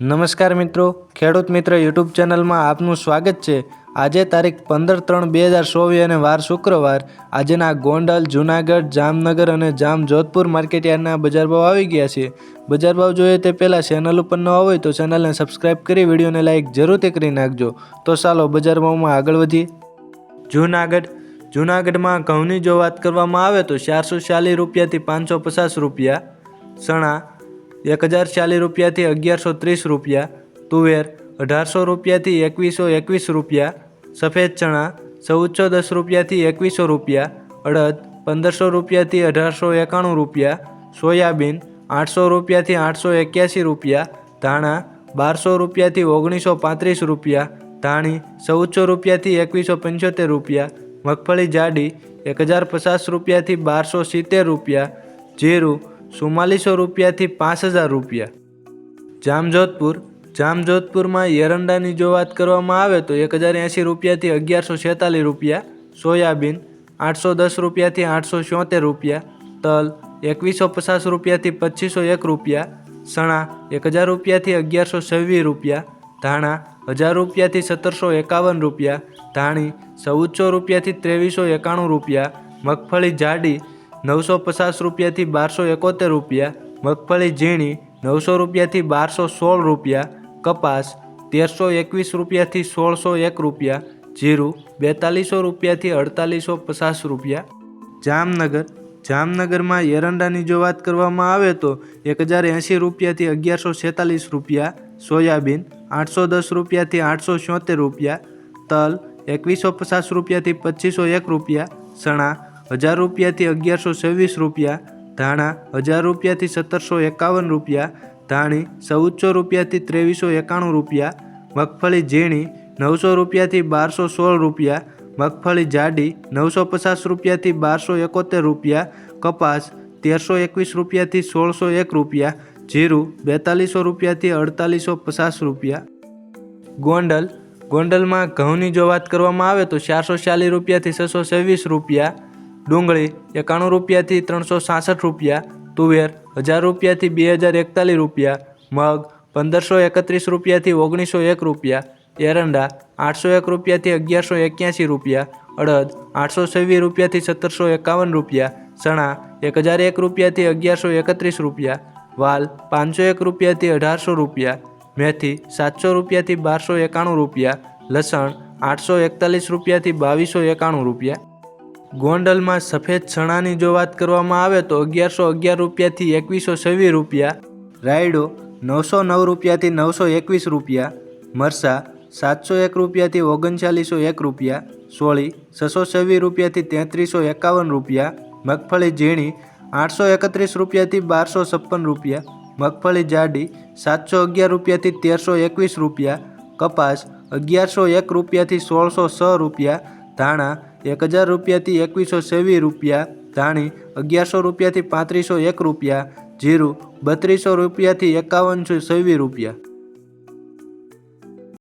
નમસ્કાર મિત્રો, ખેડૂત મિત્ર યુટ્યુબ ચેનલમાં આપનું સ્વાગત છે। આજે તારીખ 15/3/2024 અને વાર શુક્રવાર। આજના ગોંડલ, જૂનાગઢ, જામનગર અને જામજોધપુર માર્કેટયાર્ડના બજાર ભાવ આવી ગયા છે। બજાર ભાવ જોઈએ તે પહેલાં ચેનલ ઉપર ન હોય તો ચેનલને સબસ્ક્રાઇબ કરી વિડીયોને લાઇક જરૂરથી કરી નાખજો। તો ચાલો બજાર ભાવમાં આગળ વધીએ। જૂનાગઢમાં ઘઉંની જો વાત કરવામાં આવે તો 440 રૂપિયાથી 550 રૂપિયા, ચણા 1040 રૂપિયાથી 1130 રૂપિયા, તુવેર 1800 રૂપિયાથી 2121 રૂપિયા, સફેદ ચણા 1410 રૂપિયાથી 2100 રૂપિયા, અડદ 1500 રૂપિયાથી 1891 રૂપિયા, સોયાબીન 800 રૂપિયાથી 881 રૂપિયા, ધાણા 1200 રૂપિયાથી 1935 રૂપિયા, ધાણી 1400 રૂપિયાથી 2175 રૂપિયા, મગફળી જાડી 1050 રૂપિયાથી 1270 રૂપિયા, જીરું 4400 રૂપિયાથી 5000 રૂપિયા। જામજોધપુરમાં એરંડાની જો વાત કરવામાં આવે તો 1080 રૂપિયાથી 1146 રૂપિયા, સોયાબીન 810 રૂપિયાથી 874 રૂપિયા, તલ 2150 રૂપિયાથી 2501 રૂપિયા, ચણા 1000 રૂપિયાથી 1126 રૂપિયા, ધાણા 1000 રૂપિયાથી 1751 રૂપિયા, ધાણી 1400 રૂપિયાથી 2391 રૂપિયા, મગફળી જાડી 950 રૂપિયાથી 1271 રૂપિયા, મગફળી ઝીણી 900 રૂપિયાથી 1216 રૂપિયા, કપાસ 1321 રૂપિયાથી 1601 રૂપિયા, જીરું 4200 રૂપિયાથી 4850 રૂપિયા। જામનગરમાં એરંડાની જો વાત કરવામાં આવે તો 1080 રૂપિયાથી 1146 રૂપિયા, સોયાબીન 810 રૂપિયાથી 876 રૂપિયા, તલ 2150 રૂપિયાથી 2501 રૂપિયા, ચણા 1000 રૂપિયાથી 1126 રૂપિયા, ધાણા 1000 રૂપિયાથી 1751 રૂપિયા, ધાણી 1400 રૂપિયાથી 2391 રૂપિયા, મગફળી ઝીણી 900 રૂપિયાથી 1216 રૂપિયા, મગફળી જાડી 950 રૂપિયાથી 1271 રૂપિયા, કપાસ 1321 રૂપિયાથી 1601 રૂપિયા, જીરું 4200 રૂપિયાથી 4850 રૂપિયા। ગોંડલમાં ઘઉંની જો વાત કરવામાં આવે તો 440 રૂપિયાથી 626 રૂપિયા, ડુંગળી 91 રૂપિયાથી 366 રૂપિયા, તુવેર 1000 રૂપિયાથી 2041 રૂપિયા, મગ 1531 રૂપિયાથી 1901 રૂપિયા, એરંડા 801 રૂપિયાથી 1181 રૂપિયા, અડદ 826 રૂપિયાથી 1751 રૂપિયા, ચણા 1001 રૂપિયાથી 1131 રૂપિયા, વાલ 501 રૂપિયાથી 1800 રૂપિયા, મેથી 700 રૂપિયાથી 1291 રૂપિયા, લસણ 841 રૂપિયાથી 2291 રૂપિયા। ગોંડલમાં સફેદ ચણાની જો વાત કરવામાં આવે તો 1111 રૂપિયાથી 2126 રૂપિયા, રાયડો 909 રૂપિયાથી 921 રૂપિયા, મરસા 701 રૂપિયાથી 3901 રૂપિયા, સોળી 626 રૂપિયાથી 3351 રૂપિયા, મગફળી ઝીણી 831 રૂપિયાથી 1256 રૂપિયા, મગફળી જાડી 711 રૂપિયાથી 1321 રૂપિયા, કપાસ 1101 રૂપિયાથી 1606 રૂપિયા, ધાણા 1000 રૂપિયાથી 2126 રૂપિયા, ધાણી 1100 રૂપિયાથી 3501 રૂપિયા, જીરું 3200 રૂપિયાથી 5126 રૂપિયા।